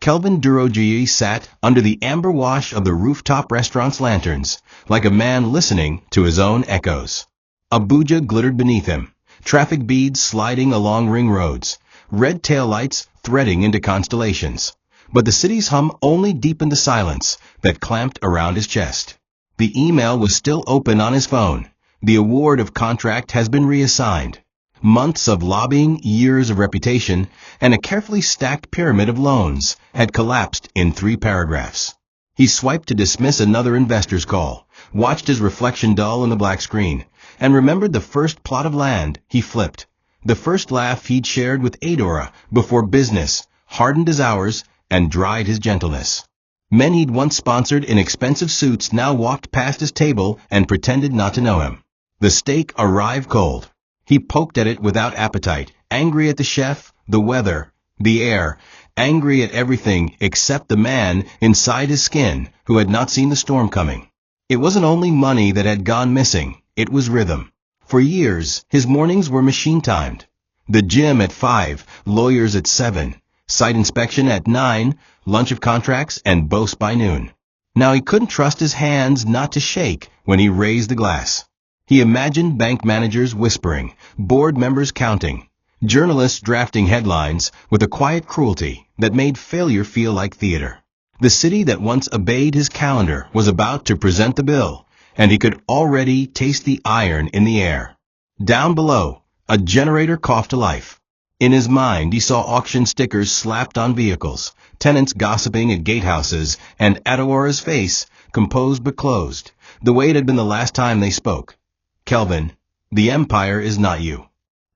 Kelvin Durojaiye sat under the amber wash of the rooftop restaurant's lanterns, like a man listening to his own echoes. Abuja glittered beneath him, traffic beads sliding along ring roads, red taillights threading into constellations. But the city's hum only deepened the silence that clamped around his chest. The email was still open on his phone. The award of contract has been reassigned. Months of lobbying, years of reputation, and a carefully stacked pyramid of loans had collapsed in 3 paragraphs. He swiped to dismiss another investor's call, watched his reflection dull on the black screen, and remembered the first plot of land he flipped, the first laugh he'd shared with Adora before business hardened his hours and dried his gentleness. Men he'd once sponsored in expensive suits now walked past his table and pretended not to know him. The steak arrived cold. He poked at it without appetite, angry at the chef, the weather, the air, angry at everything except the man inside his skin who had not seen the storm coming. It wasn't only money that had gone missing, it was rhythm. For years, his mornings were machine-timed. The gym at 5, lawyers at 7, site inspection at 9, lunch of contracts, and boast by noon. Now he couldn't trust his hands not to shake when he raised the glass. He imagined bank managers whispering, board members counting, journalists drafting headlines with a quiet cruelty that made failure feel like theater. The city that once obeyed his calendar was about to present the bill, and he could already taste the iron in the air. Down below, a generator coughed to life. In his mind, he saw auction stickers slapped on vehicles, tenants gossiping at gatehouses, and Adora's face, composed but closed, the way it had been the last time they spoke. Kelvin, the empire is not you.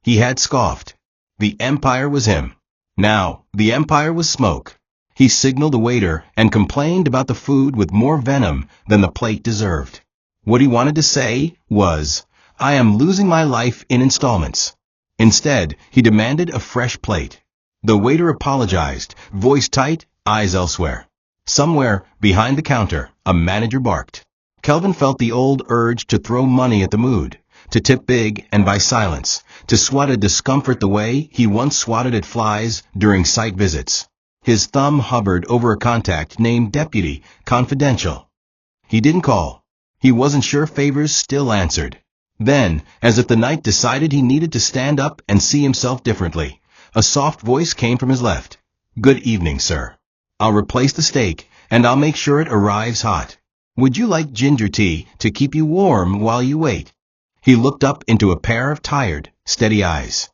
He had scoffed. The empire was him. Now, the empire was smoke. He signaled a waiter and complained about the food with more venom than the plate deserved. What he wanted to say was, "I am losing my life in installments." Instead, he demanded a fresh plate. The waiter apologized, voice tight, eyes elsewhere. Somewhere, behind the counter, a manager barked. Kelvin felt the old urge to throw money at the mood, to tip big and by silence, to swat at discomfort the way he once swatted at flies during site visits. His thumb hovered over a contact named Deputy Confidential. He didn't call. He wasn't sure favors still answered. Then, as if the night decided he needed to stand up and see himself differently, a soft voice came from his left. "Good evening, sir. I'll replace the steak, and I'll make sure it arrives hot. Would you like ginger tea to keep you warm while you wait?" He looked up into a pair of tired, steady eyes.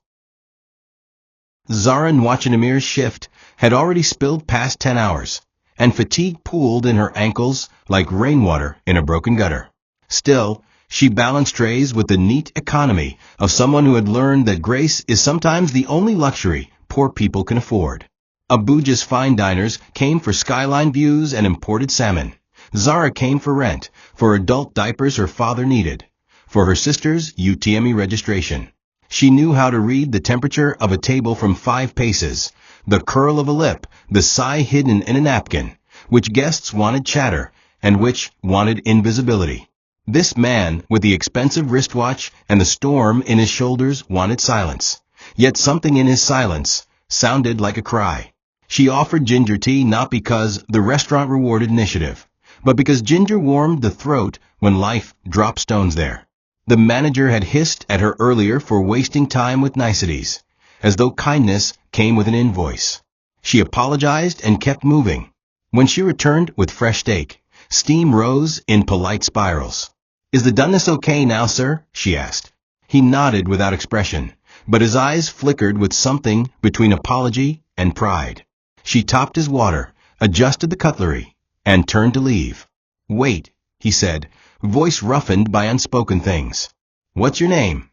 Zara Nwachinamir's shift had already spilled past 10 hours, and fatigue pooled in her ankles like rainwater in a broken gutter. Still, she balanced trays with the neat economy of someone who had learned that grace is sometimes the only luxury poor people can afford. Abuja's fine diners came for skyline views and imported salmon. Zara came for rent, for adult diapers her father needed, for her sister's UTME registration. She knew how to read the temperature of a table from 5 paces, the curl of a lip, the sigh hidden in a napkin, which guests wanted chatter and which wanted invisibility. This man, with the expensive wristwatch and the storm in his shoulders, wanted silence. Yet something in his silence sounded like a cry. She offered ginger tea not because the restaurant rewarded initiative, but because ginger warmed the throat when life dropped stones there. The manager had hissed at her earlier for wasting time with niceties, as though kindness came with an invoice. She apologized and kept moving. When she returned with fresh steak, steam rose in polite spirals. "Is the doneness okay now, sir?" she asked. He nodded without expression, but his eyes flickered with something between apology and pride. She topped his water, adjusted the cutlery, and turned to leave. "Wait," he said, voice roughened by unspoken things. "What's your name?"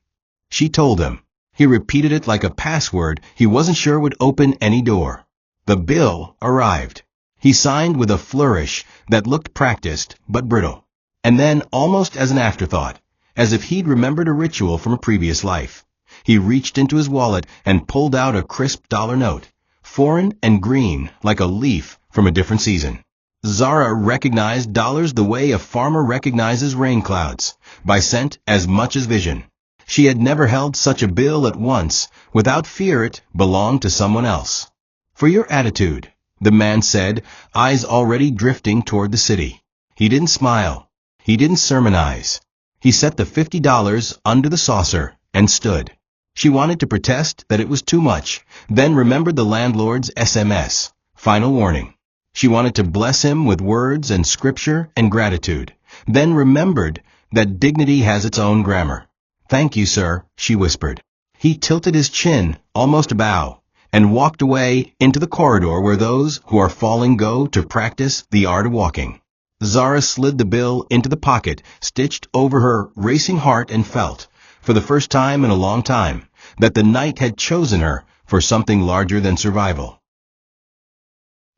She told him. He repeated it like a password he wasn't sure would open any door. The bill arrived. He signed with a flourish that looked practiced but brittle. And then, almost as an afterthought, as if he'd remembered a ritual from a previous life, he reached into his wallet and pulled out a crisp dollar note, foreign and green like a leaf from a different season. Zara recognized dollars the way a farmer recognizes rain clouds, by scent as much as vision. She had never held such a bill at once without fear it belonged to someone else. "For your attitude," the man said, eyes already drifting toward the city. He didn't smile. He didn't sermonize. He set the $50 under the saucer and stood. She wanted to protest that it was too much, then remembered the landlord's SMS, final warning. She wanted to bless him with words and scripture and gratitude, then remembered that dignity has its own grammar. "Thank you, sir," she whispered. He tilted his chin, almost a bow, and walked away into the corridor where those who are falling go to practice the art of walking. Zara slid the bill into the pocket stitched over her racing heart and felt, for the first time in a long time, that the night had chosen her for something larger than survival.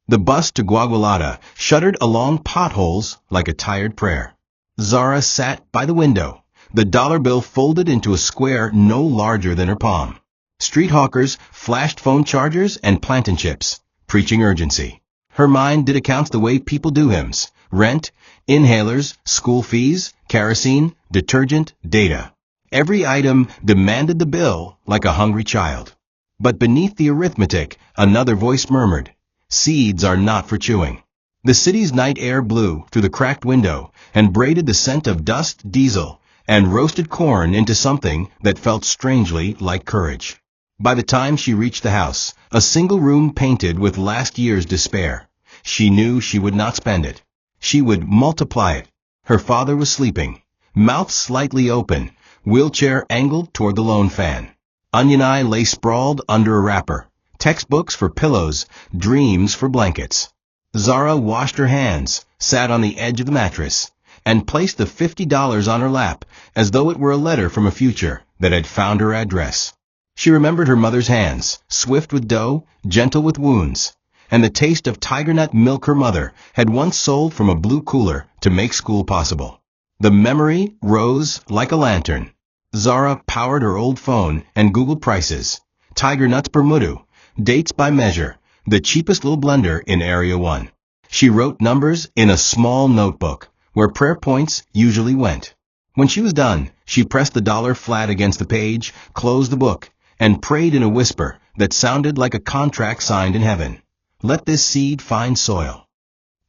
The bus to Guagualada shuddered along potholes like a tired prayer. Zara sat by the window, the dollar bill folded into a square no larger than her palm. Street hawkers flashed phone chargers and plantain chips, preaching urgency. Her mind did accounts the way people do hymns: rent, inhalers, school fees, kerosene, detergent, data. Every item demanded the bill like a hungry child. But beneath the arithmetic, another voice murmured, "Seeds are not for chewing." The city's night air blew through the cracked window and braided the scent of dust, diesel, and roasted corn into something that felt strangely like courage. By the time she reached the house, a single room painted with last year's despair, she knew she would not spend it. She would multiply it. Her father was sleeping, mouth slightly open, wheelchair angled toward the lone fan. Onion Eye lay sprawled under a wrapper, textbooks for pillows, dreams for blankets. Zara washed her hands, sat on the edge of the mattress, and placed the $50 on her lap as though it were a letter from a future that had found her address. She remembered her mother's hands, swift with dough, gentle with wounds, and the taste of tiger nut milk her mother had once sold from a blue cooler to make school possible. The memory rose like a lantern. Zara powered her old phone and Googled prices. Tiger nuts per mudu, dates by measure, the cheapest little blender in Area 1. She wrote numbers in a small notebook, where prayer points usually went. When she was done, she pressed the dollar flat against the page, closed the book, and prayed in a whisper that sounded like a contract signed in heaven. Let this seed find soil.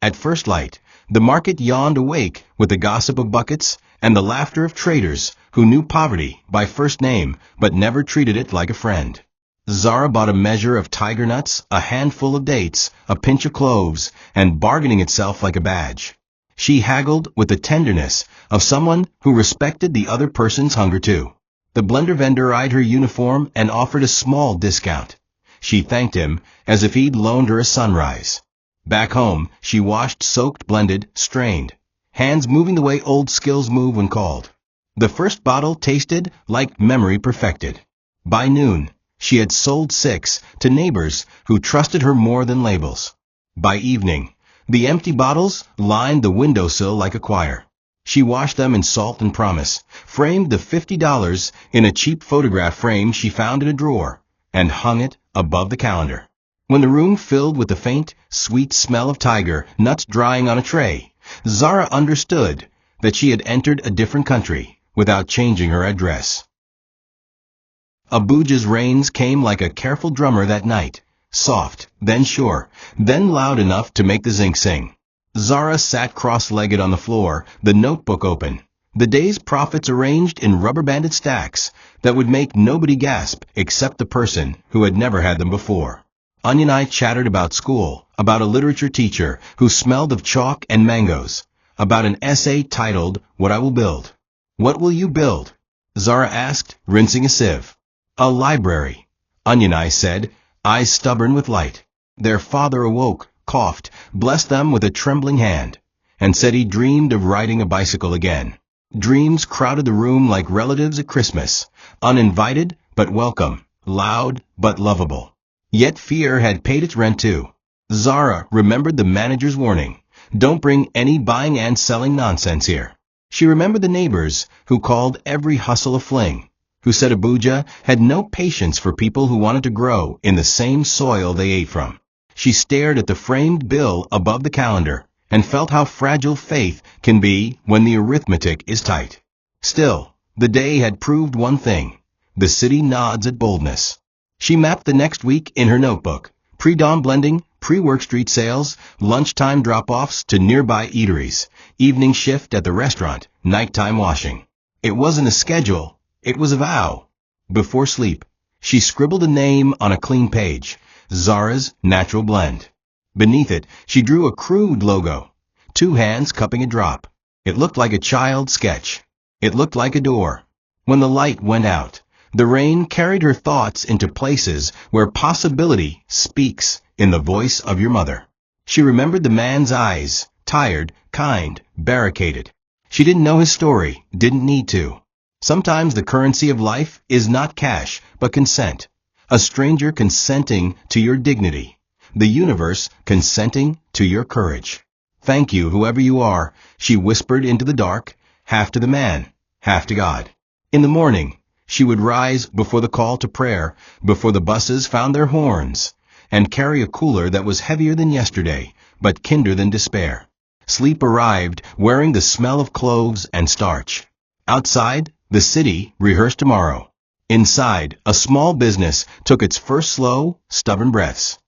At first light, the market yawned awake with the gossip of buckets and the laughter of traders who knew poverty by first name but never treated it like a friend. Zara bought a measure of tiger nuts, a handful of dates, a pinch of cloves, and bargaining itself like a badge. She haggled with the tenderness of someone who respected the other person's hunger too. The blender vendor eyed her uniform and offered a small discount. She thanked him as if he'd loaned her a sunrise. Back home, she washed, soaked, blended, strained, hands moving the way old skills move when called. The first bottle tasted like memory perfected. By noon, she had sold 6 to neighbors who trusted her more than labels. By evening, the empty bottles lined the windowsill like a choir. She washed them in salt and promise, framed the $50 in a cheap photograph frame she found in a drawer, and hung it above the calendar. When the room filled with the faint, sweet smell of tiger nuts drying on a tray, Zara understood that she had entered a different country without changing her address. Abuja's rains came like a careful drummer that night, soft, then sure, then loud enough to make the zinc sing. Zara sat cross-legged on the floor, the notebook open, the day's profits arranged in rubber-banded stacks that would make nobody gasp except the person who had never had them before. Onion Eye chattered about school, about a literature teacher who smelled of chalk and mangoes, about an essay titled, "What I Will Build." "What will you build?" Zara asked, rinsing a sieve. "A library," Onion Eye said, eyes stubborn with light. Their father awoke, coughed, blessed them with a trembling hand, and said he dreamed of riding a bicycle again. Dreams crowded the room like relatives at Christmas, uninvited but welcome, loud but lovable. Yet fear had paid its rent too. Zara remembered the manager's warning, "Don't bring any buying and selling nonsense here." She remembered the neighbors who called every hustle a fling, who said Abuja had no patience for people who wanted to grow in the same soil they ate from. She stared at the framed bill above the calendar and felt how fragile faith can be when the arithmetic is tight. Still, the day had proved one thing: the city nods at boldness. She mapped the next week in her notebook: pre-dawn blending, pre-work street sales, lunchtime drop-offs to nearby eateries, evening shift at the restaurant, nighttime washing. It wasn't a schedule, it was a vow. Before sleep, she scribbled a name on a clean page, Zara's Natural Blend. Beneath it, she drew a crude logo, 2 hands cupping a drop. It looked like a child's sketch. It looked like a door. When the light went out, the rain carried her thoughts into places where possibility speaks in the voice of your mother. She remembered the man's eyes, tired, kind, barricaded. She didn't know his story, didn't need to. Sometimes the currency of life is not cash, but consent. A stranger consenting to your dignity. The universe consenting to your courage. Thank you, whoever you are, she whispered into the dark, half to the man, half to God. In the morning, she would rise before the call to prayer, before the buses found their horns, and carry a cooler that was heavier than yesterday, but kinder than despair. Sleep arrived, wearing the smell of cloves and starch. Outside, the city rehearsed tomorrow. Inside, a small business took its first slow, stubborn breaths.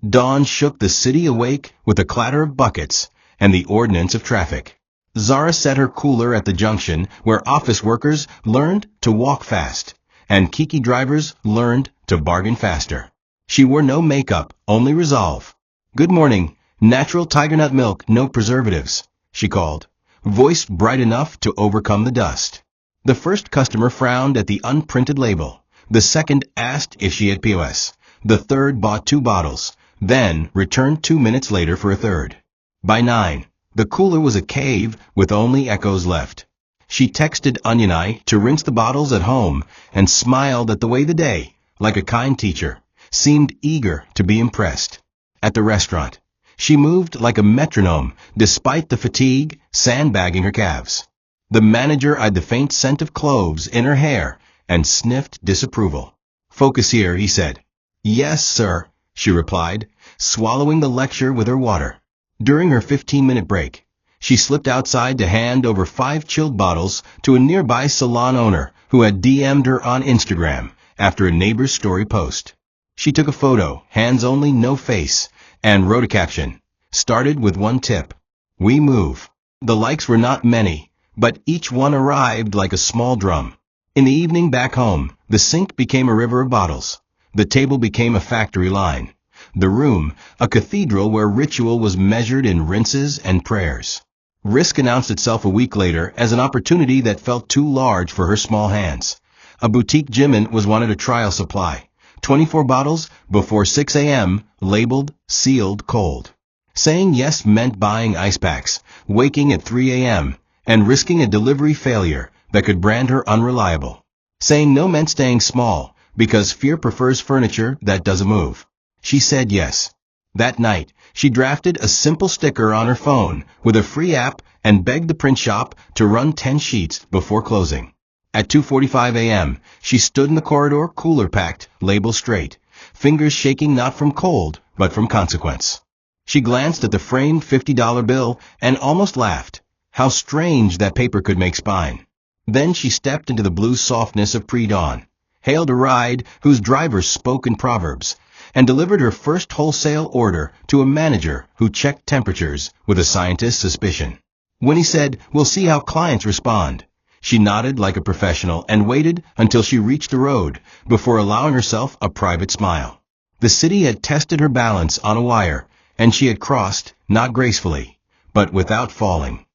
Dawn shook the city awake with a clatter of buckets and the ordnance of traffic. Zara set her cooler at the junction where office workers learned to walk fast and Kiki drivers learned to bargain faster. She wore no makeup, only resolve. "Good morning, natural tiger nut milk, no preservatives," she called, voice bright enough to overcome the dust. The first customer frowned at the unprinted label. The second asked if she had POS. The third bought 2 bottles, then returned 2 minutes later for a third. By 9, the cooler was a cave with only echoes left. She texted Onion Eye to rinse the bottles at home and smiled at the way the day, like a kind teacher, seemed eager to be impressed. At the restaurant, she moved like a metronome despite the fatigue sandbagging her calves. The manager eyed the faint scent of cloves in her hair and sniffed disapproval. "Focus here," he said. "Yes, sir," she replied, swallowing the lecture with her water. During her 15-minute break, she slipped outside to hand over 5 chilled bottles to a nearby salon owner who had DM'd her on Instagram after a neighbor's story post. She took a photo, hands only, no face, and wrote a caption. Started with 1 tip. "We move." The likes were not many, but each one arrived like a small drum. In the evening back home, the sink became a river of bottles. The table became a factory line. The room, a cathedral where ritual was measured in rinses and prayers. Risk announced itself a week later as an opportunity that felt too large for her small hands. A boutique gym was wanted a trial supply. 24 bottles before 6 a.m., labeled, sealed, cold. Saying yes meant buying ice packs, waking at 3 a.m., and risking a delivery failure that could brand her unreliable. Saying no meant staying small, because fear prefers furniture that doesn't move. She said yes. That night, she drafted a simple sticker on her phone with a free app and begged the print shop to run 10 sheets before closing. At 2:45 a.m., she stood in the corridor, cooler packed, label straight, fingers shaking not from cold, but from consequence. She glanced at the framed $50 bill and almost laughed. How strange that paper could make spine. Then she stepped into the blue softness of pre-dawn, hailed a ride whose driver spoke in proverbs, and delivered her first wholesale order to a manager who checked temperatures with a scientist's suspicion. When he said, "We'll see how clients respond," she nodded like a professional and waited until she reached the road before allowing herself a private smile. The city had tested her balance on a wire, and she had crossed, not gracefully, but without falling.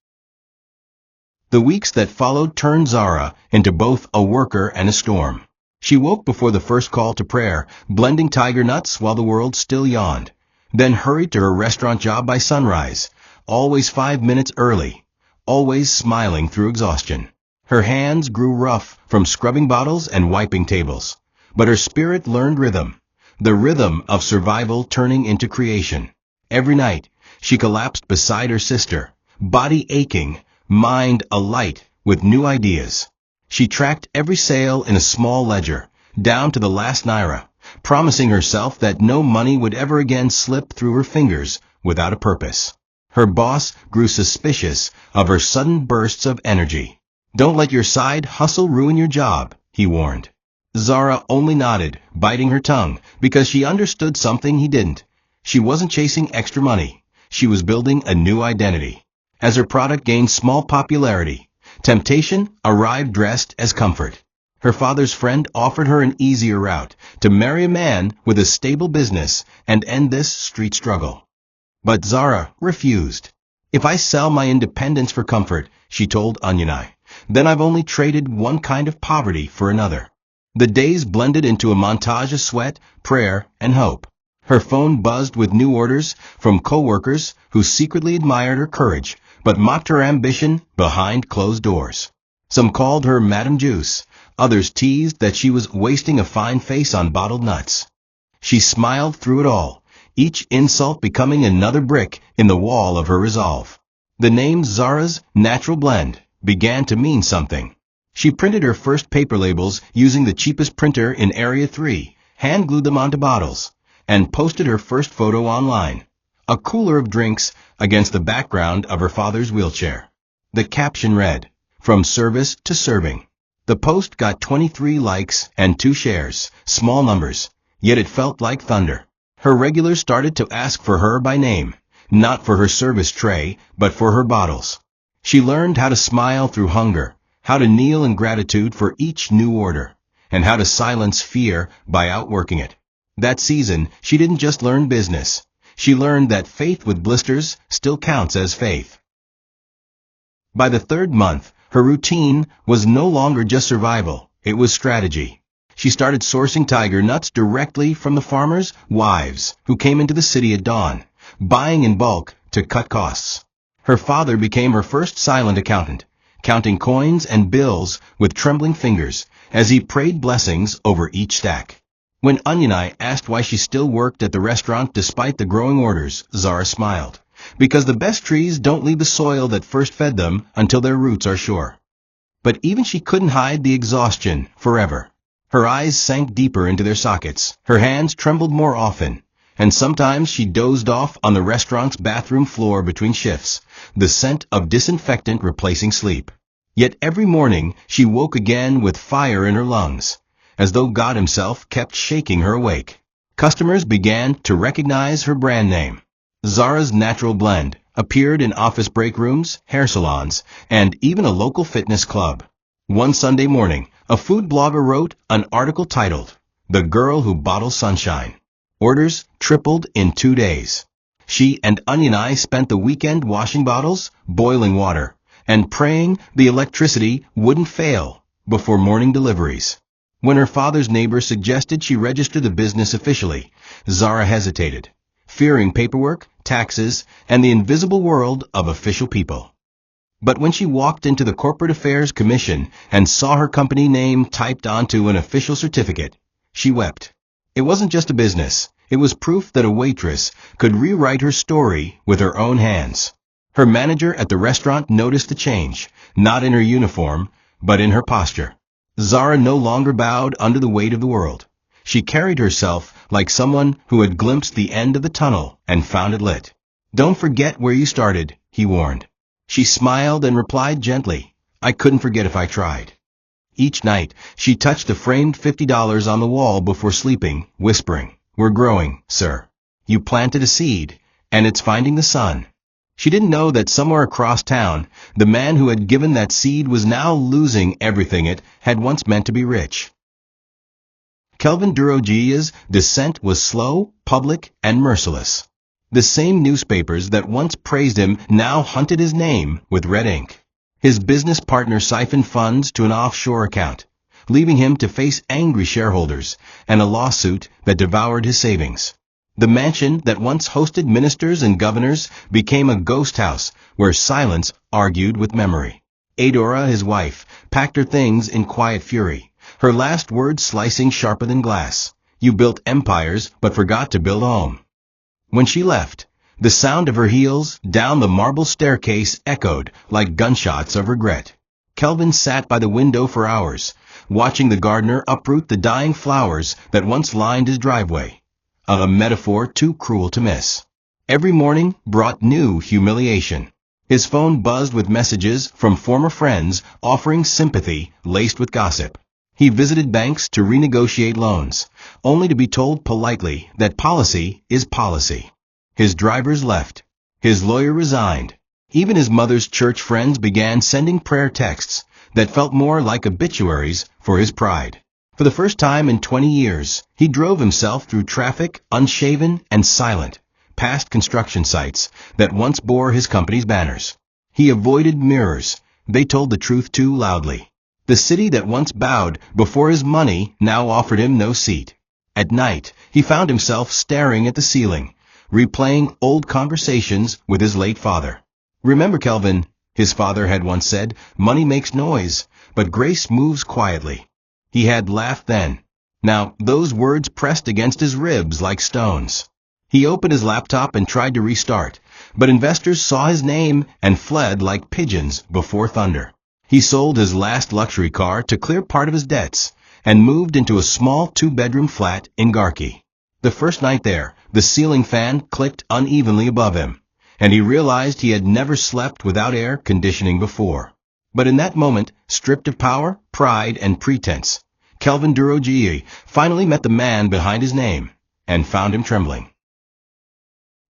The weeks that followed turned Zara into both a worker and a storm. She woke before the first call to prayer, blending tiger nuts while the world still yawned, then hurried to her restaurant job by sunrise, always 5 minutes early, always smiling through exhaustion. Her hands grew rough from scrubbing bottles and wiping tables, but her spirit learned rhythm, the rhythm of survival turning into creation. Every night, she collapsed beside her sister, body aching, mind alight with new ideas. She tracked every sale in a small ledger, down to the last naira, promising herself that no money would ever again slip through her fingers without a purpose. Her boss grew suspicious of her sudden bursts of energy. "Don't let your side hustle ruin your job," he warned. Zara only nodded, biting her tongue, because she understood something he didn't. She wasn't chasing extra money. She was building a new identity. As her product gained small popularity, temptation arrived dressed as comfort. Her father's friend offered her an easier route to marry a man with a stable business and end this street struggle. But Zara refused. "If I sell my independence for comfort," she told Onion, "then I've only traded one kind of poverty for another." The days blended into a montage of sweat, prayer, and hope. Her phone buzzed with new orders from co-workers who secretly admired her courage but mocked her ambition behind closed doors. Some called her Madam Juice. Others teased that she was wasting a fine face on bottled nuts. She smiled through it all, each insult becoming another brick in the wall of her resolve. The name Zara's Natural Blend began to mean something. She printed her first paper labels using the cheapest printer in Area 3, hand-glued them onto bottles, and posted her first photo online. A cooler of drinks against the background of her father's wheelchair. The caption read, "From service to serving." The post got 23 likes and 2 shares, small numbers, yet it felt like thunder. Her regulars started to ask for her by name, not for her service tray, but for her bottles. She learned how to smile through hunger, how to kneel in gratitude for each new order, and how to silence fear by outworking it. That season, she didn't just learn business. She learned that faith with blisters still counts as faith. By the 3rd month, her routine was no longer just survival, it was strategy. She started sourcing tiger nuts directly from the farmers' wives who came into the city at dawn, buying in bulk to cut costs. Her father became her first silent accountant, counting coins and bills with trembling fingers as he prayed blessings over each stack. When Onion asked why she still worked at the restaurant despite the growing orders, Zara smiled. Because the best trees don't leave the soil that first fed them until their roots are sure. But even she couldn't hide the exhaustion forever. Her eyes sank deeper into their sockets, her hands trembled more often, and sometimes she dozed off on the restaurant's bathroom floor between shifts, the scent of disinfectant replacing sleep. Yet every morning she woke again with fire in her lungs, as though God himself kept shaking her awake. Customers began to recognize her brand name. Zara's Natural Blend appeared in office break rooms, hair salons, and even a local fitness club. One Sunday morning, a food blogger wrote an article titled, "The Girl Who Bottles Sunshine." Orders tripled in 2 days. She and Onion spent the weekend washing bottles, boiling water, and praying the electricity wouldn't fail before morning deliveries. When her father's neighbor suggested she register the business officially, Zara hesitated, fearing paperwork, taxes, and the invisible world of official people. But when she walked into the Corporate Affairs Commission and saw her company name typed onto an official certificate, she wept. It wasn't just a business, it was proof that a waitress could rewrite her story with her own hands. Her manager at the restaurant noticed the change, not in her uniform, but in her posture. Zara no longer bowed under the weight of the world. She carried herself like someone who had glimpsed the end of the tunnel and found it lit. "Don't forget where you started," he warned. She smiled and replied gently, "I couldn't forget if I tried." Each night, she touched the framed $50 on the wall before sleeping, whispering, "We're growing, sir. You planted a seed, and it's finding the sun." She didn't know that somewhere across town, the man who had given that seed was now losing everything it had once meant to be rich. Kelvin Durojaiye's descent was slow, public, and merciless. The same newspapers that once praised him now hunted his name with red ink. His business partner siphoned funds to an offshore account, leaving him to face angry shareholders and a lawsuit that devoured his savings. The mansion that once hosted ministers and governors became a ghost house where silence argued with memory. Adora, his wife, packed her things in quiet fury, her last words slicing sharper than glass. "You built empires but forgot to build a home." When she left, the sound of her heels down the marble staircase echoed like gunshots of regret. Kelvin sat by the window for hours, watching the gardener uproot the dying flowers that once lined his driveway. A metaphor too cruel to miss. Every morning brought new humiliation. His phone buzzed with messages from former friends offering sympathy laced with gossip. He visited banks to renegotiate loans, only to be told politely that policy is policy. His drivers left. His lawyer resigned. Even his mother's church friends began sending prayer texts that felt more like obituaries for his pride. For the first time in 20 years, he drove himself through traffic, unshaven and silent, past construction sites that once bore his company's banners. He avoided mirrors. They told the truth too loudly. The city that once bowed before his money now offered him no seat. At night, he found himself staring at the ceiling, replaying old conversations with his late father. "Remember, Kelvin," his father had once said, "money makes noise, but grace moves quietly." He had laughed then. Now, those words pressed against his ribs like stones. He opened his laptop and tried to restart, but investors saw his name and fled like pigeons before thunder. He sold his last luxury car to clear part of his debts and moved into a small two-bedroom flat in Garki. The first night there, the ceiling fan clicked unevenly above him, and he realized he had never slept without air conditioning before. But in that moment, stripped of power, pride, and pretense, Kelvin Durojaiye finally met the man behind his name and found him trembling.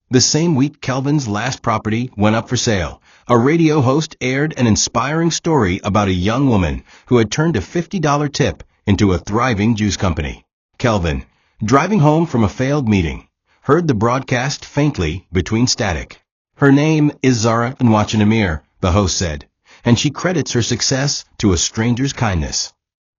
The same week Kelvin's last property went up for sale, a radio host aired an inspiring story about a young woman who had turned a $50 tip into a thriving juice company. Kelvin, driving home from a failed meeting, heard the broadcast faintly between static. "Her name is Zara Nwachinamir," the host said, "and she credits her success to a stranger's kindness."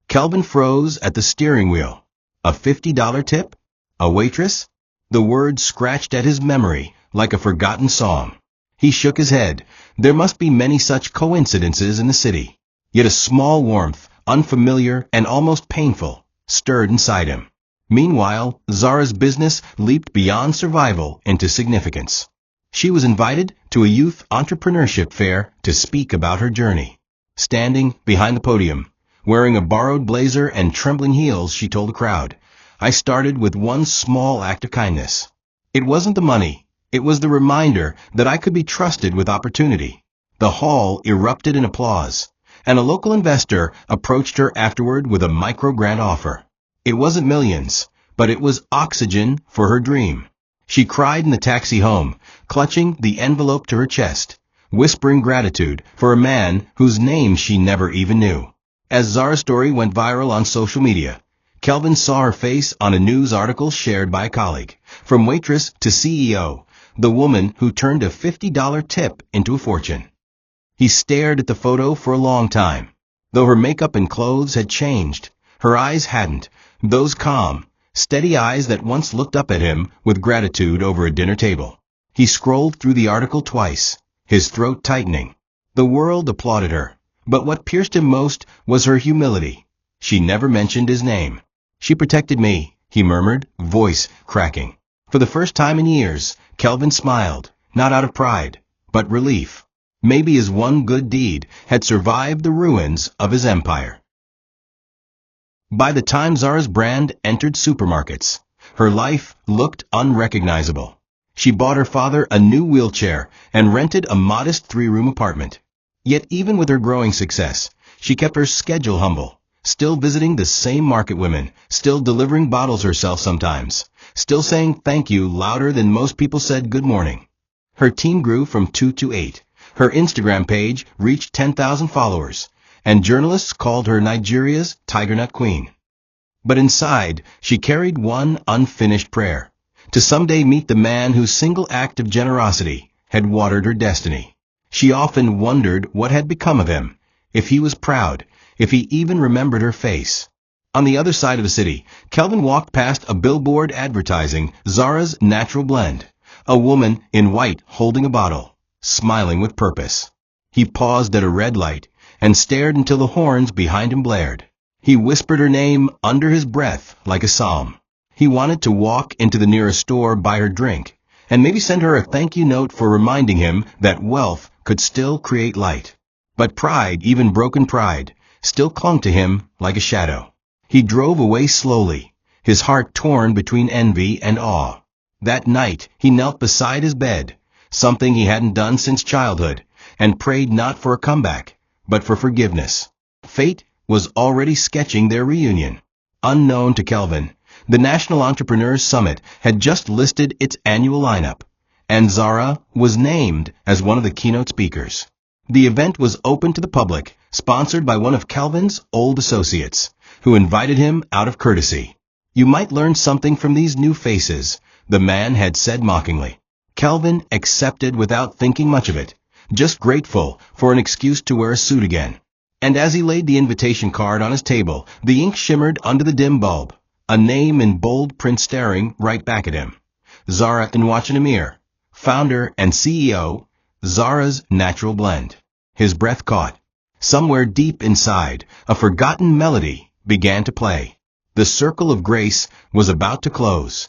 Kelvin froze at the steering wheel. A $50 tip? A waitress? The word scratched at his memory like a forgotten song. He shook his head. There must be many such coincidences in the city. Yet a small warmth, unfamiliar and almost painful, stirred inside him. Meanwhile, Zara's business leaped beyond survival into significance. She was invited to a youth entrepreneurship fair to speak about her journey. Standing behind the podium, wearing a borrowed blazer and trembling heels, she told the crowd, "I started with one small act of kindness. It wasn't the money. It was the reminder that I could be trusted with opportunity." The hall erupted in applause, and a local investor approached her afterward with a micro-grant offer. It wasn't millions, but it was oxygen for her dream. She cried in the taxi home, clutching the envelope to her chest, whispering gratitude for a man whose name she never even knew. As Zara's story went viral on social media, Kelvin saw her face on a news article shared by a colleague. From waitress to CEO, the woman who turned a $50 tip into a fortune. He stared at the photo for a long time. Though her makeup and clothes had changed, her eyes hadn't. Those calm, steady eyes that once looked up at him with gratitude over a dinner table. He scrolled through the article twice, his throat tightening. The world applauded her, but what pierced him most was her humility. She never mentioned his name. "She protected me," he murmured, voice cracking. For the first time in years, Kelvin smiled, not out of pride, but relief. Maybe his one good deed had survived the ruins of his empire. By the time Zara's brand entered supermarkets, her life looked unrecognizable. She bought her father a new wheelchair and rented a modest 3-room apartment. Yet even with her growing success, she kept her schedule humble, still visiting the same market women, still delivering bottles herself sometimes, still saying thank you louder than most people said good morning. Her team grew from 2 to 8. Her Instagram page reached 10,000 followers, and journalists called her Nigeria's Tiger Nut Queen. But inside, she carried one unfinished prayer, to someday meet the man whose single act of generosity had watered her destiny. She often wondered what had become of him, if he was proud, if he even remembered her face. On the other side of the city, Kelvin walked past a billboard advertising Zara's Natural Blend, a woman in white holding a bottle, smiling with purpose. He paused at a red light and stared until the horns behind him blared. He whispered her name under his breath like a psalm. He wanted to walk into the nearest store, buy her drink, and maybe send her a thank you note for reminding him that wealth could still create light. But pride, even broken pride, still clung to him like a shadow. He drove away slowly, his heart torn between envy and awe. That night he knelt beside his bed, something he hadn't done since childhood, and prayed not for a comeback, but for forgiveness. Fate was already sketching their reunion. Unknown to Kelvin, the National Entrepreneurs Summit had just listed its annual lineup, and Zara was named as one of the keynote speakers. The event was open to the public, sponsored by one of Kelvin's old associates, who invited him out of courtesy. "You might learn something from these new faces," the man had said mockingly. Kelvin accepted without thinking much of it, just grateful for an excuse to wear a suit again. And as he laid the invitation card on his table, the ink shimmered under the dim bulb, a name in bold print staring right back at him. Zara Amir, founder and CEO, Zara's Natural Blend. His breath caught. Somewhere deep inside, a forgotten melody began to play. The circle of grace was about to close.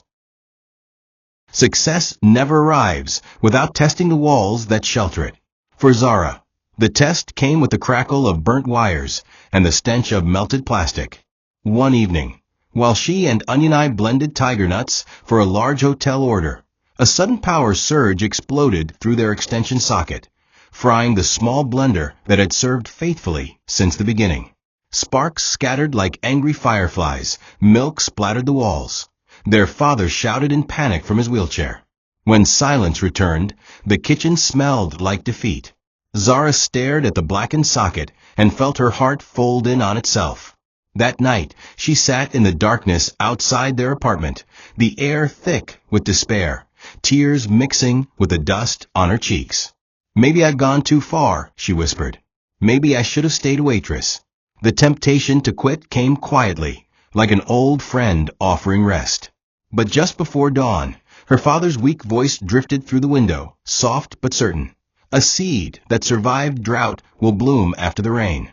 Success never arrives without testing the walls that shelter it. For Zara, the test came with the crackle of burnt wires and the stench of melted plastic. One evening, while she and Onion blended tiger nuts for a large hotel order, a sudden power surge exploded through their extension socket, frying the small blender that had served faithfully since the beginning. Sparks scattered like angry fireflies, milk splattered the walls. Their father shouted in panic from his wheelchair. When silence returned, the kitchen smelled like defeat. Zara stared at the blackened socket and felt her heart fold in on itself. That night, she sat in the darkness outside their apartment, the air thick with despair, tears mixing with the dust on her cheeks. "Maybe I've gone too far," she whispered. "Maybe I should have stayed a waitress." The temptation to quit came quietly, like an old friend offering rest. But just before dawn, her father's weak voice drifted through the window, soft but certain. "A seed that survived drought will bloom after the rain."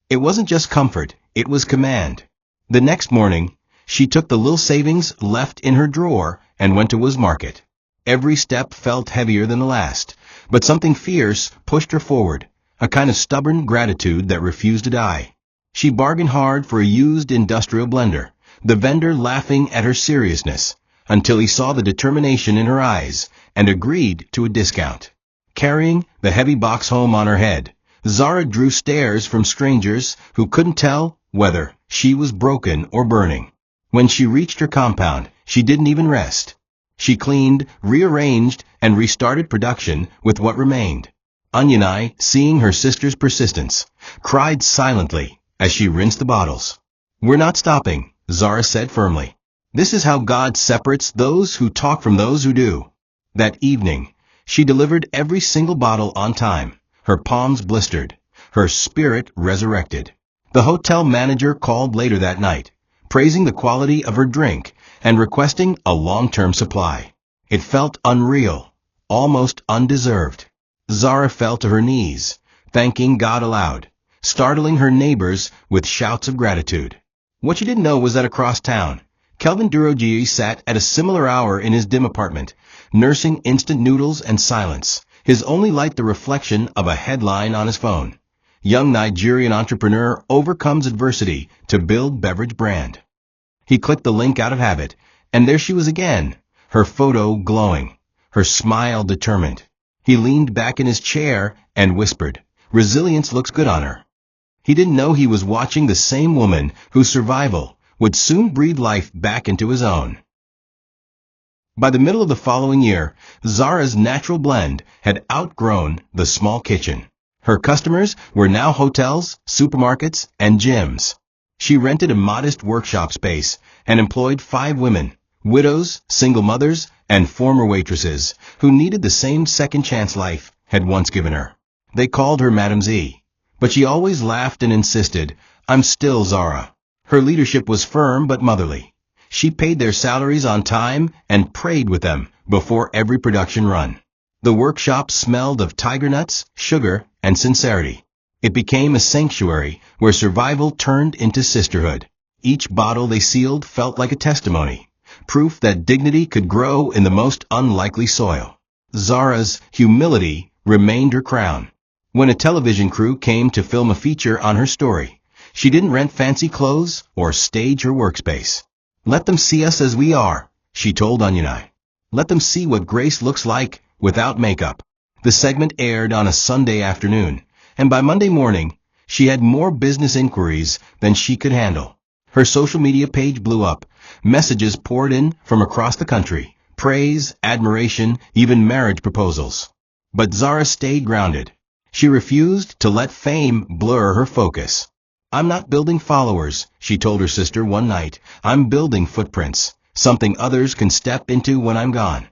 It wasn't just comfort, it was command. The next morning, she took the little savings left in her drawer and went to Woods Market. Every step felt heavier than the last, but something fierce pushed her forward, a kind of stubborn gratitude that refused to die. She bargained hard for a used industrial blender, the vendor laughing at her seriousness, until he saw the determination in her eyes and agreed to a discount. Carrying the heavy box home on her head, Zara drew stares from strangers who couldn't tell whether she was broken or burning. When she reached her compound, she didn't even rest. She cleaned, rearranged, and restarted production with what remained. Onion, seeing her sister's persistence, cried silently as she rinsed the bottles. "We're not stopping," Zara said firmly. "This is how God separates those who talk from those who do." That evening, she delivered every single bottle on time. Her palms blistered, her spirit resurrected. The hotel manager called later that night, praising the quality of her drink and requesting a long-term supply. It felt unreal, almost undeserved. Zara fell to her knees, thanking God aloud, startling her neighbors with shouts of gratitude. What she didn't know was that across town, Kelvin Durojaiye sat at a similar hour in his dim apartment, nursing instant noodles and silence, his only light the reflection of a headline on his phone. "Young Nigerian entrepreneur overcomes adversity to build beverage brand." He clicked the link out of habit, and there she was again, her photo glowing, her smile determined. He leaned back in his chair and whispered, "Resilience looks good on her." He didn't know he was watching the same woman whose survival would soon breathe life back into his own. By the middle of the following year, Zara's Natural Blend had outgrown the small kitchen. Her customers were now hotels, supermarkets, and gyms. She rented a modest workshop space and employed 5 women, widows, single mothers, and former waitresses, who needed the same second chance life had once given her. They called her Madame Z, but she always laughed and insisted, "I'm still Zara." Her leadership was firm but motherly. She paid their salaries on time and prayed with them before every production run. The workshop smelled of tiger nuts, sugar, and sincerity. It became a sanctuary where survival turned into sisterhood. Each bottle they sealed felt like a testimony, proof that dignity could grow in the most unlikely soil. Zara's humility remained her crown. When a television crew came to film a feature on her story, she didn't rent fancy clothes or stage her workspace. "Let them see us as we are," she told Onion. "Let them see what grace looks like without makeup." The segment aired on a Sunday afternoon, and by Monday morning, She had more business inquiries than she could handle. Her social media page blew up. Messages poured in from across the country. Praise, admiration, even marriage proposals. But Zara stayed grounded. She refused to let fame blur her focus. "I'm not building followers," she told her sister one night. "I'm building footprints, something others can step into when I'm gone."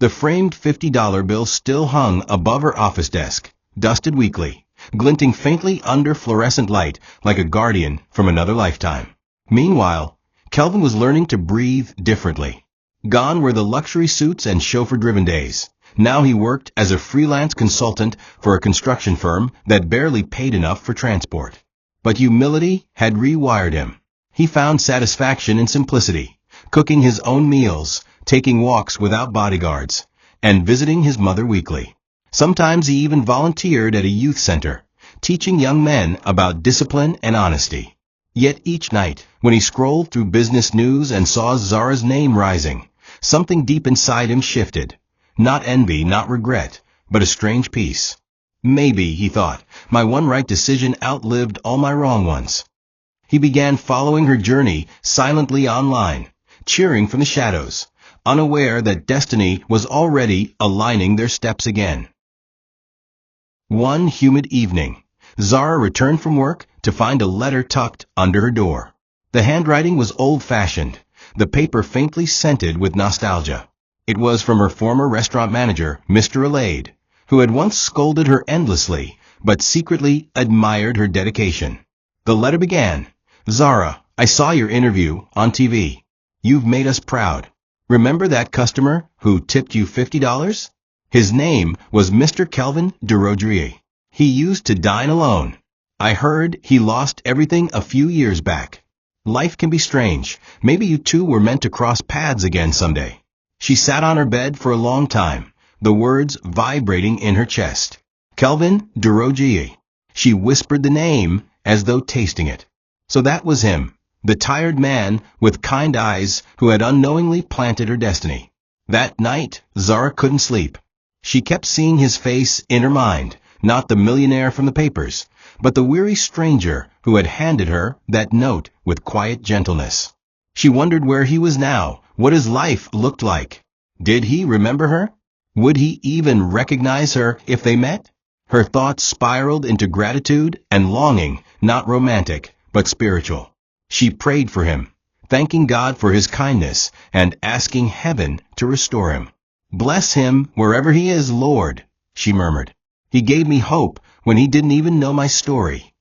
The framed $50 bill still hung above her office desk, dusted weekly, glinting faintly under fluorescent light like a guardian from another lifetime. Meanwhile, Kelvin was learning to breathe differently. Gone were the luxury suits and chauffeur-driven days. Now he worked as a freelance consultant for a construction firm that barely paid enough for transport. But humility had rewired him. He found satisfaction in simplicity, cooking his own meals, taking walks without bodyguards, and visiting his mother weekly. Sometimes he even volunteered at a youth center, teaching young men about discipline and honesty. Yet each night, when he scrolled through business news and saw Zara's name rising, something deep inside him shifted. Not envy, not regret, but a strange peace. Maybe, he thought, my one right decision outlived all my wrong ones. He began following her journey silently online, cheering from the shadows, unaware that destiny was already aligning their steps again. One humid evening, Zara returned from work to find a letter tucked under her door. The handwriting was old-fashioned, the paper faintly scented with nostalgia. It was from her former restaurant manager, Mr. Alade, who had once scolded her endlessly, but secretly admired her dedication. The letter began, "Zara, I saw your interview on TV. You've made us proud. Remember that customer who tipped you $50? His name was Mr. Kelvin Durojaiye. He used to dine alone. I heard he lost everything a few years back. Life can be strange. Maybe you two were meant to cross paths again someday." She sat on her bed for a long time, the words vibrating in her chest. Kelvin Durojaiye. She whispered the name as though tasting it. So that was him, the tired man with kind eyes who had unknowingly planted her destiny. That night, Zara couldn't sleep. She kept seeing his face in her mind, not the millionaire from the papers, but the weary stranger who had handed her that note with quiet gentleness. She wondered where he was now, what his life looked like. Did he remember her? Would he even recognize her if they met? Her thoughts spiraled into gratitude and longing, not romantic, but spiritual. She prayed for him, thanking God for his kindness and asking heaven to restore him. "Bless him wherever he is, Lord," she murmured. "He gave me hope when he didn't even know my story."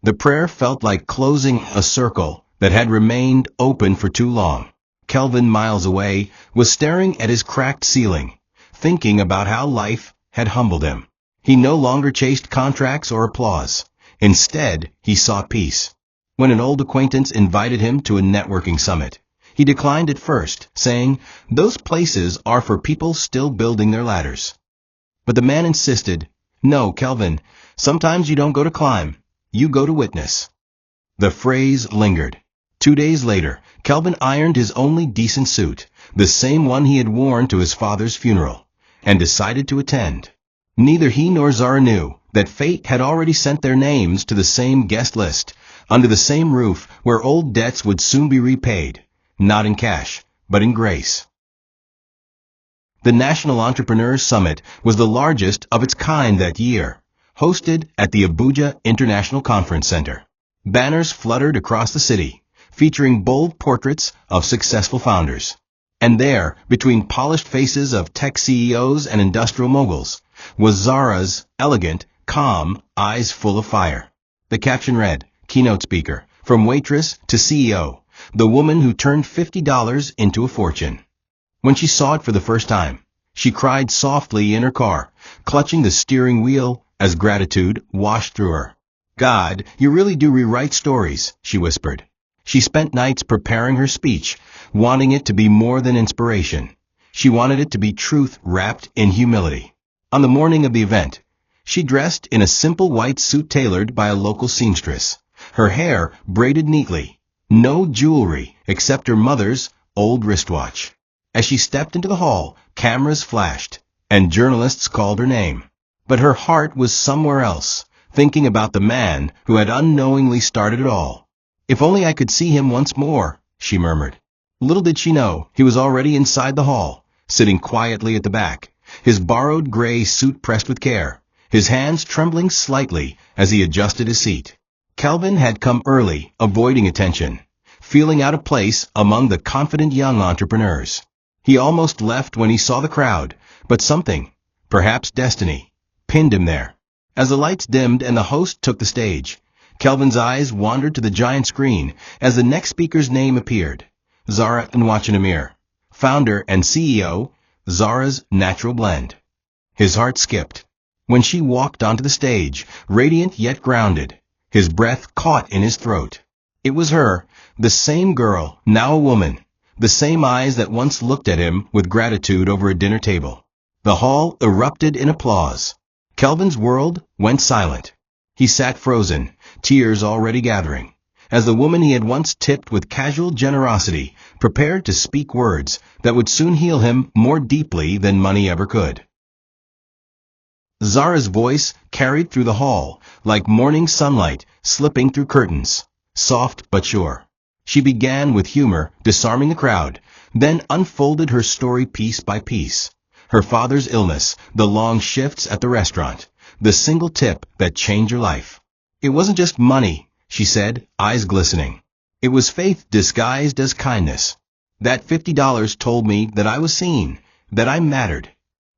The prayer felt like closing a circle that had remained open for too long. Kelvin, miles away, was staring at his cracked ceiling, thinking about how life had humbled him. He no longer chased contracts or applause. Instead, he sought peace. When an old acquaintance invited him to a networking summit, he declined at first, saying, "Those places are for people still building their ladders." But the man insisted, "No, Kelvin, sometimes you don't go to climb, you go to witness." The phrase lingered. 2 days later, Kelvin ironed his only decent suit, the same one he had worn to his father's funeral, and decided to attend. Neither he nor Zara knew that fate had already sent their names to the same guest list, under the same roof where old debts would soon be repaid, not in cash, but in grace. The National Entrepreneurs Summit was the largest of its kind that year, hosted at the Abuja International Conference Center. Banners fluttered across the city, featuring bold portraits of successful founders. And there, between polished faces of tech CEOs and industrial moguls, was Zara's elegant, calm eyes full of fire. The caption read, "Keynote speaker, from waitress to CEO, the woman who turned $50 into a fortune." When she saw it for the first time, she cried softly in her car, clutching the steering wheel as gratitude washed through her. "God, you really do rewrite stories," she whispered. She spent nights preparing her speech, wanting it to be more than inspiration. She wanted it to be truth wrapped in humility. On the morning of the event, she dressed in a simple white suit tailored by a local seamstress, her hair braided neatly, no jewelry except her mother's old wristwatch. As she stepped into the hall, cameras flashed, and journalists called her name. But her heart was somewhere else, thinking about the man who had unknowingly started it all. If only I could see him once more, she murmured. Little did she know he was already inside the hall, sitting quietly at the back, his borrowed gray suit pressed with care, his hands trembling slightly as he adjusted his seat. Kelvin had come early, avoiding attention, feeling out of place among the confident young entrepreneurs. He almost left when he saw the crowd, but something, perhaps destiny, pinned him there. As the lights dimmed and the host took the stage, Kelvin's eyes wandered to the giant screen as the next speaker's name appeared. Zara Nwachinamir, founder and CEO, Zara's Natural Blend. His heart skipped. When she walked onto the stage, radiant yet grounded, his breath caught in his throat. It was her, the same girl, now a woman, the same eyes that once looked at him with gratitude over a dinner table. The hall erupted in applause. Kelvin's world went silent. He sat frozen, tears already gathering, as the woman he had once tipped with casual generosity prepared to speak words that would soon heal him more deeply than money ever could. Zara's voice carried through the hall like morning sunlight slipping through curtains, soft but sure. She began with humor, disarming the crowd, then unfolded her story piece by piece. Her father's illness, the long shifts at the restaurant, the single tip that changed her life. It wasn't just money, she said, eyes glistening. It was faith disguised as kindness. That $50 told me that I was seen, that I mattered.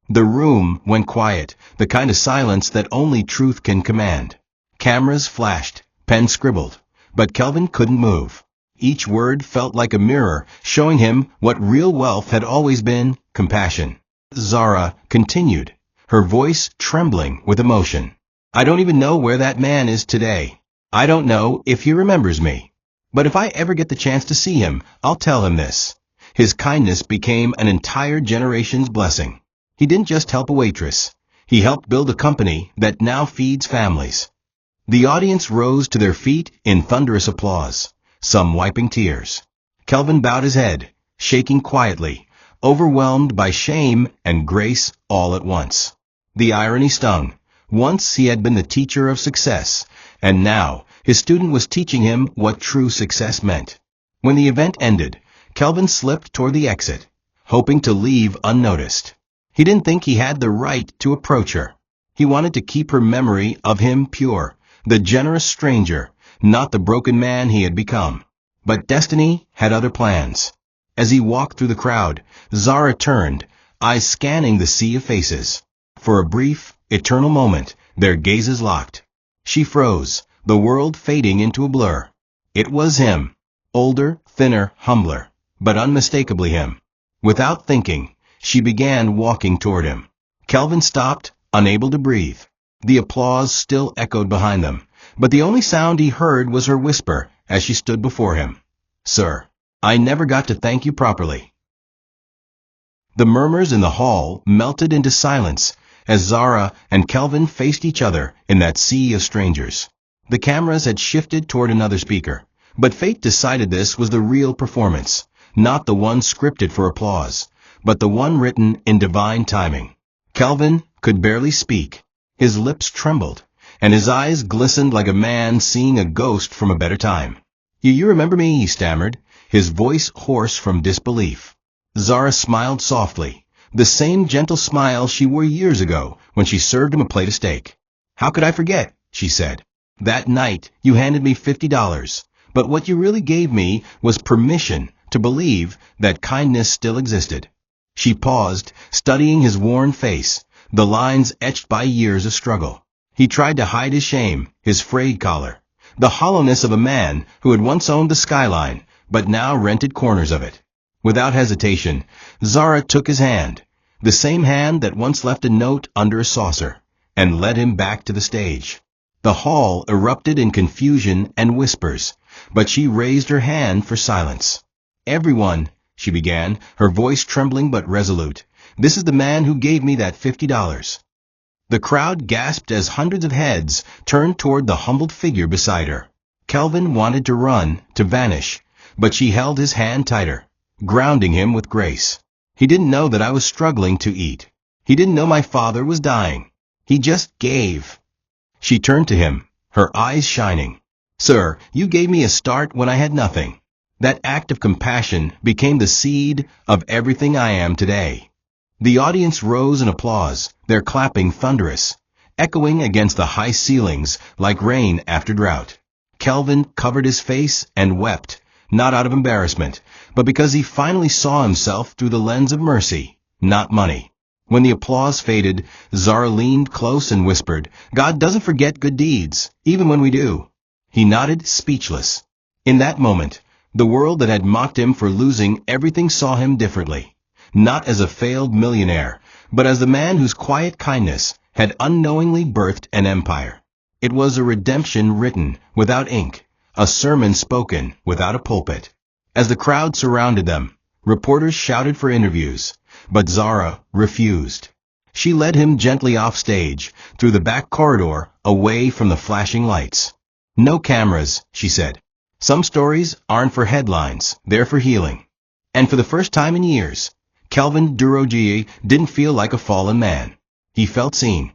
The room went quiet, the kind of silence that only truth can command. Cameras flashed, pen scribbled, but Kelvin couldn't move. Each word felt like a mirror, showing him what real wealth had always been: compassion. Zara continued, her voice trembling with emotion. I don't even know where that man is today. I don't know if he remembers me. But if I ever get the chance to see him, I'll tell him this. His kindness became an entire generation's blessing. He didn't just help a waitress. He helped build a company that now feeds families. The audience rose to their feet in thunderous applause, some wiping tears. Kelvin bowed his head, shaking quietly, overwhelmed by shame and grace all at once. The irony stung. Once he had been the teacher of success, and now his student was teaching him what true success meant. When the event ended, Kelvin slipped toward the exit, hoping to leave unnoticed. He didn't think he had the right to approach her. He wanted to keep her memory of him pure, the generous stranger, not the broken man he had become. But destiny had other plans. As he walked through the crowd, Zara turned, eyes scanning the sea of faces. For a brief, eternal moment, their gazes locked. She froze, the world fading into a blur. It was him. Older, thinner, humbler, but unmistakably him. Without thinking, she began walking toward him. Kelvin stopped, unable to breathe. The applause still echoed behind them, but the only sound he heard was her whisper as she stood before him. Sir, I never got to thank you properly. The murmurs in the hall melted into silence as Zara and Kelvin faced each other in that sea of strangers. The cameras had shifted toward another speaker, but fate decided this was the real performance, not the one scripted for applause, but the one written in divine timing. Kelvin could barely speak. His lips trembled, and his eyes glistened like a man seeing a ghost from a better time. You remember me?" he stammered, his voice hoarse from disbelief. Zara smiled softly, the same gentle smile she wore years ago when she served him a plate of steak. "How could I forget?" she said. "That night you handed me $50, but what you really gave me was permission to believe that kindness still existed." She paused, studying his worn face, the lines etched by years of struggle. He tried to hide his shame, his frayed collar, the hollowness of a man who had once owned the skyline, but now rented corners of it. Without hesitation, Zara took his hand, the same hand that once left a note under a saucer, and led him back to the stage. The hall erupted in confusion and whispers, but she raised her hand for silence. "Everyone," she began, her voice trembling but resolute, "this is the man who gave me that $50. The crowd gasped as hundreds of heads turned toward the humbled figure beside her. Kelvin wanted to run, to vanish, but she held his hand tighter, grounding him with grace. "He didn't know that I was struggling to eat. He didn't know my father was dying. He just gave." She turned to him, her eyes shining. "Sir, you gave me a start when I had nothing. That act of compassion became the seed of everything I am today." The audience rose in applause, their clapping thunderous, echoing against the high ceilings like rain after drought. Kelvin covered his face and wept, not out of embarrassment, but because he finally saw himself through the lens of mercy, not money. When the applause faded, Zara leaned close and whispered, "God doesn't forget good deeds, even when we do." He nodded, speechless. In that moment, the world that had mocked him for losing everything saw him differently. Not as a failed millionaire, but as the man whose quiet kindness had unknowingly birthed an empire. It was a redemption written without ink, a sermon spoken without a pulpit. As the crowd surrounded them, reporters shouted for interviews, but Zara refused. She led him gently off stage, through the back corridor, away from the flashing lights. "No cameras," she said. "Some stories aren't for headlines, they're for healing." And for the first time in years, Kelvin Durojaiye didn't feel like a fallen man. He felt seen.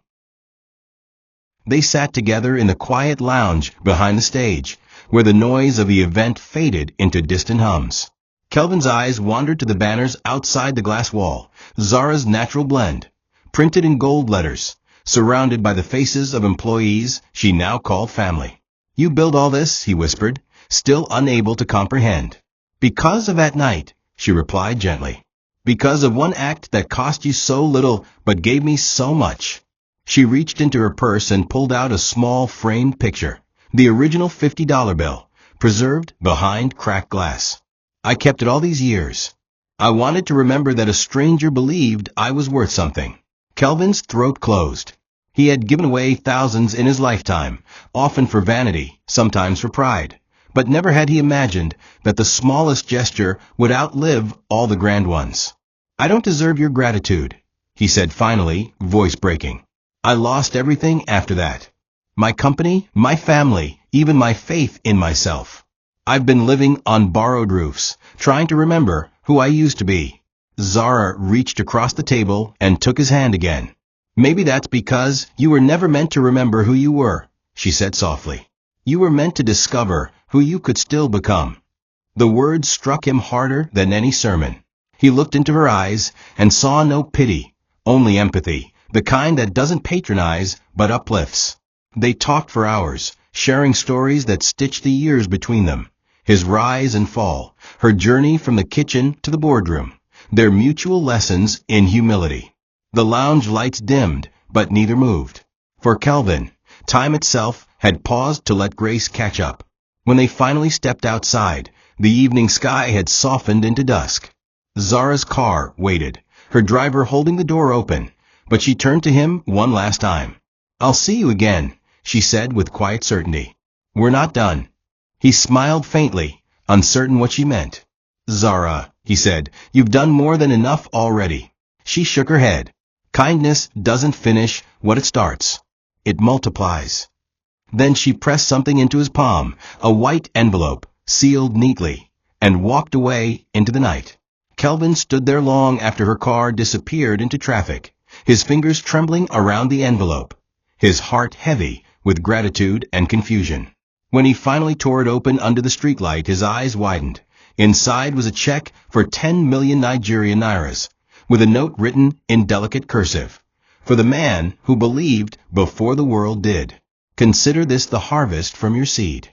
They sat together in the quiet lounge behind the stage, where the noise of the event faded into distant hums. Kelvin's eyes wandered to the banners outside the glass wall, Zara's natural blend, printed in gold letters, surrounded by the faces of employees she now called family. "You build all this," he whispered, still unable to comprehend. "Because of that night," she replied gently. "Because of one act that cost you so little but gave me so much." She reached into her purse and pulled out a small framed picture, the original $50 bill, preserved behind cracked glass. "I kept it all these years. I wanted to remember that a stranger believed I was worth something." Kelvin's throat closed. He had given away thousands in his lifetime, often for vanity, sometimes for pride, but never had he imagined that the smallest gesture would outlive all the grand ones. "I don't deserve your gratitude," he said finally, voice breaking. "I lost everything after that. My company, my family, even my faith in myself. I've been living on borrowed roofs, trying to remember who I used to be." Zara reached across the table and took his hand again. "Maybe that's because you were never meant to remember who you were," she said softly. "You were meant to discover who you could still become." The words struck him harder than any sermon. He looked into her eyes and saw no pity, only empathy, the kind that doesn't patronize but uplifts. They talked for hours, sharing stories that stitched the years between them, his rise and fall, her journey from the kitchen to the boardroom, their mutual lessons in humility. The lounge lights dimmed, but neither moved. For Kelvin, time itself had paused to let grace catch up. When they finally stepped outside, the evening sky had softened into dusk. Zara's car waited, her driver holding the door open, but she turned to him one last time. "I'll see you again," she said with quiet certainty. "We're not done." He smiled faintly, uncertain what she meant. "Zara," he said, "you've done more than enough already." She shook her head. "Kindness doesn't finish what it starts. It multiplies." Then she pressed something into his palm, a white envelope, sealed neatly, and walked away into the night. Kelvin stood there long after her car disappeared into traffic, his fingers trembling around the envelope, his heart heavy with gratitude and confusion. When he finally tore it open under the streetlight, his eyes widened. Inside was a check for 10 million Nigerian nairas, with a note written in delicate cursive, "For the man who believed before the world did. Consider this the harvest from your seed."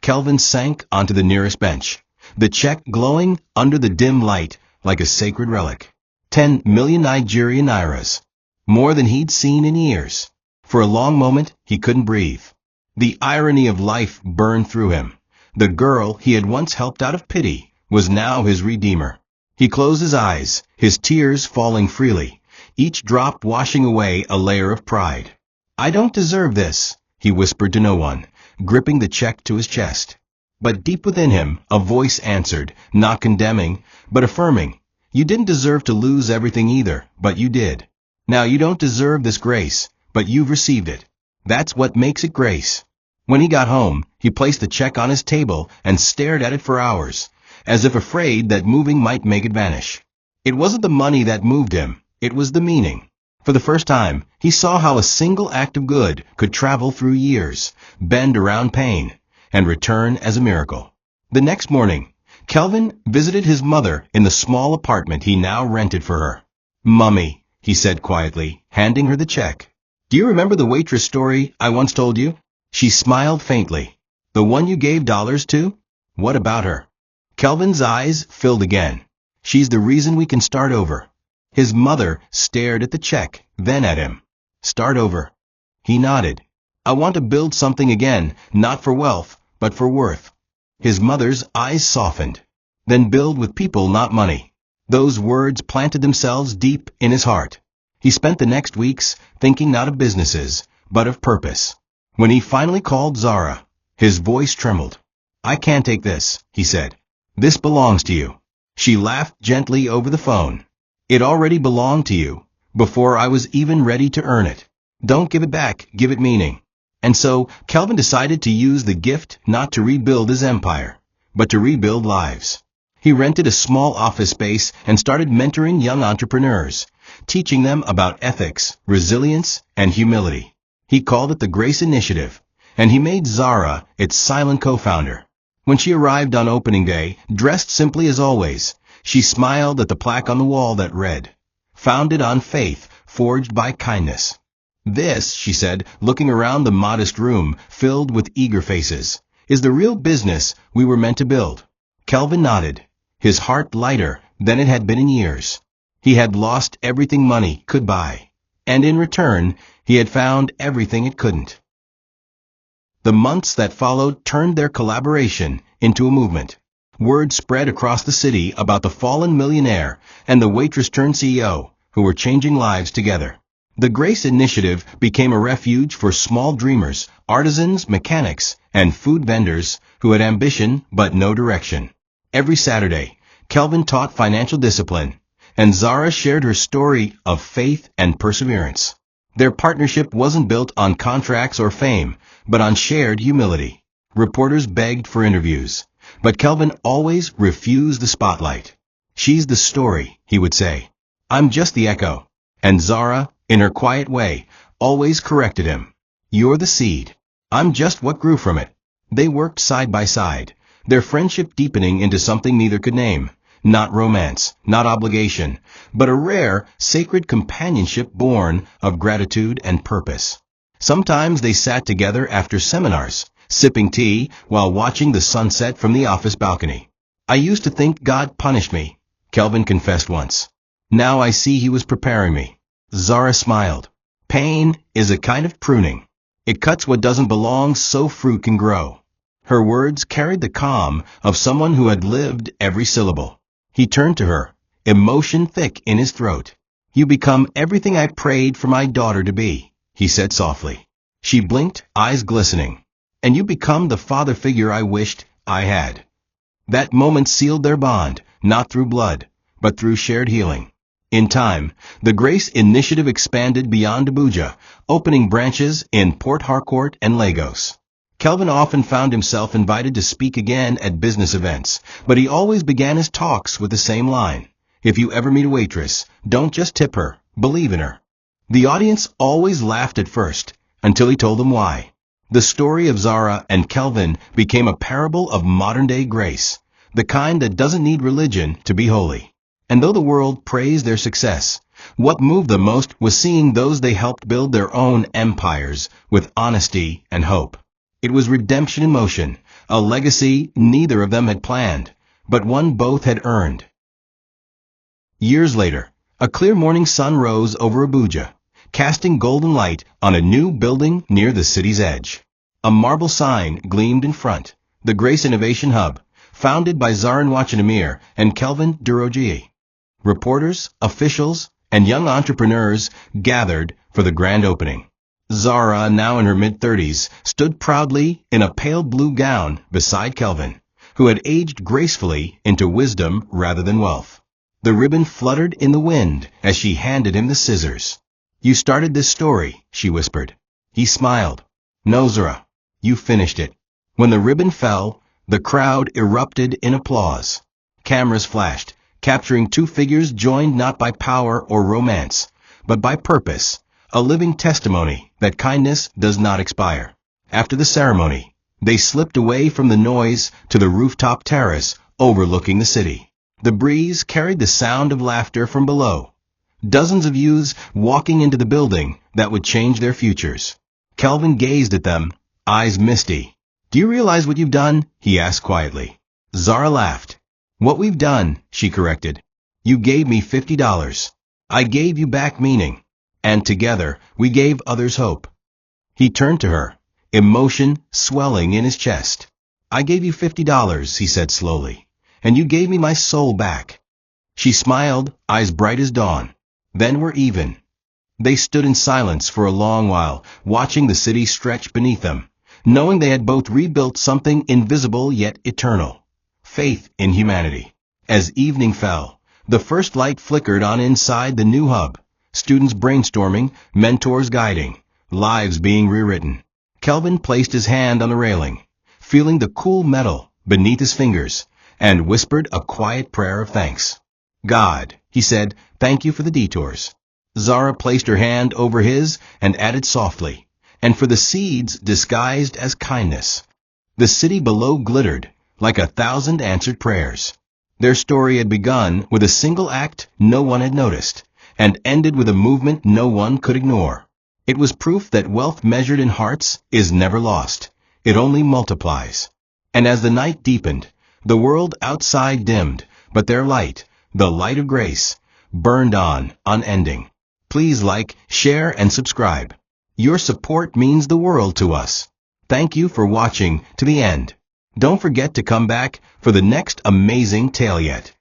Kelvin sank onto the nearest bench, the check glowing under the dim light like a sacred relic. 10 million Nigerian nairas, more than he'd seen in years. For a long moment, he couldn't breathe. The irony of life burned through him. The girl he had once helped out of pity was now his redeemer. He closed his eyes, his tears falling freely, each drop washing away a layer of pride. "I don't deserve this," he whispered to no one, gripping the check to his chest. But deep within him, a voice answered, not condemning, but affirming. "You didn't deserve to lose everything either, but you did. Now you don't deserve this grace, but you've received it. That's what makes it grace." When he got home, he placed the check on his table and stared at it for hours, as if afraid that moving might make it vanish. It wasn't the money that moved him, it was the meaning. For the first time, he saw how a single act of good could travel through years, bend around pain, and return as a miracle. The next morning, Kelvin visited his mother in the small apartment he now rented for her. "Mummy," he said quietly, handing her the check. "Do you remember the waitress story I once told you?" She smiled faintly. "The one you gave dollars to? What about her?" Kelvin's eyes filled again. "She's the reason we can start over." His mother stared at the check, then at him. "Start over?" He nodded. "I want to build something again, not for wealth, but for worth." His mother's eyes softened. "Then build with people, not money." Those words planted themselves deep in his heart. He spent the next weeks thinking not of businesses, but of purpose. When he finally called Zara, his voice trembled. "I can't take this," he said. "This belongs to you." She laughed gently over the phone. "It already belonged to you, before I was even ready to earn it. Don't give it back, give it meaning." And so, Kelvin decided to use the gift not to rebuild his empire, but to rebuild lives. He rented a small office space and started mentoring young entrepreneurs, teaching them about ethics, resilience, and humility. He called it the Grace Initiative, and he made Zara its silent co-founder. When she arrived on opening day, dressed simply as always, she smiled at the plaque on the wall that read, "Founded on faith, forged by kindness." "This," she said, looking around the modest room filled with eager faces, "is the real business we were meant to build." Kelvin nodded, his heart lighter than it had been in years. He had lost everything money could buy, and in return, he had found everything it couldn't. The months that followed turned their collaboration into a movement. Word spread across the city about the fallen millionaire and the waitress-turned-CEO who were changing lives together. The Grace Initiative became a refuge for small dreamers, artisans, mechanics, and food vendors who had ambition but no direction. Every Saturday, Kelvin taught financial discipline, and Zara shared her story of faith and perseverance. Their partnership wasn't built on contracts or fame, but on shared humility. Reporters begged for interviews, but Kelvin always refused the spotlight. "She's the story," he would say. "I'm just the echo." And Zara, in her quiet way, always corrected him. "You're the seed. I'm just what grew from it." They worked side by side, their friendship deepening into something neither could name. Not romance, not obligation, but a rare, sacred companionship born of gratitude and purpose. Sometimes they sat together after seminars, sipping tea while watching the sunset from the office balcony. "I used to think God punished me," Kelvin confessed once. "Now I see he was preparing me." Zara smiled. "Pain is a kind of pruning. It cuts what doesn't belong so fruit can grow." Her words carried the calm of someone who had lived every syllable. He turned to her, emotion thick in his throat. "You become everything I prayed for my daughter to be," he said softly. She blinked, eyes glistening. "And you become the father figure I wished I had." That moment sealed their bond, not through blood, but through shared healing. In time, the Grace Initiative expanded beyond Abuja, opening branches in Port Harcourt and Lagos. Kelvin often found himself invited to speak again at business events, but he always began his talks with the same line: "If you ever meet a waitress, don't just tip her, believe in her." The audience always laughed at first, until he told them why. The story of Zara and Kelvin became a parable of modern-day grace, the kind that doesn't need religion to be holy. And though the world praised their success, what moved them most was seeing those they helped build their own empires with honesty and hope. It was redemption in motion, a legacy neither of them had planned, but one both had earned. Years later, a clear morning sun rose over Abuja, casting golden light on a new building near the city's edge. A marble sign gleamed in front, the Grace Innovation Hub, founded by Zara Nwachinamir and Kelvin Durojaiye. Reporters, officials, and young entrepreneurs gathered for the grand opening. Zara, now in her mid-30s, stood proudly in a pale blue gown beside Kelvin, who had aged gracefully into wisdom rather than wealth. The ribbon fluttered in the wind as she handed him the scissors. "You started this story," she whispered. He smiled. "No, Zara, you finished it." When the ribbon fell, the crowd erupted in applause. Cameras flashed, capturing two figures joined not by power or romance, but by purpose, a living testimony that kindness does not expire. After the ceremony, they slipped away from the noise to the rooftop terrace overlooking the city. The breeze carried the sound of laughter from below. Dozens of youths walking into the building that would change their futures. Kelvin gazed at them, eyes misty. "Do you realize what you've done?" he asked quietly. Zara laughed. "What we've done," she corrected. "You gave me $50. I gave you back meaning. And together, we gave others hope." He turned to her, emotion swelling in his chest. "I gave you $50, he said slowly, "and you gave me my soul back." She smiled, eyes bright as dawn. "Then we're even." They stood in silence for a long while, watching the city stretch beneath them, knowing they had both rebuilt something invisible yet eternal. Faith in humanity. As evening fell, the first light flickered on inside the new hub. Students brainstorming, mentors guiding, lives being rewritten. Kelvin placed his hand on the railing, feeling the cool metal beneath his fingers, and whispered a quiet prayer of thanks. "God," he said, "thank you for the detours." Zara placed her hand over his and added softly, "and for the seeds disguised as kindness." The city below glittered like 1,000 answered prayers. Their story had begun with a single act no one had noticed, and ended with a movement no one could ignore. It was proof that wealth measured in hearts is never lost. It only multiplies. And as the night deepened, the world outside dimmed, but their light, the light of grace, burned on, unending. Please like, share, and subscribe. Your support means the world to us. Thank you for watching to the end. Don't forget to come back for the next amazing tale yet.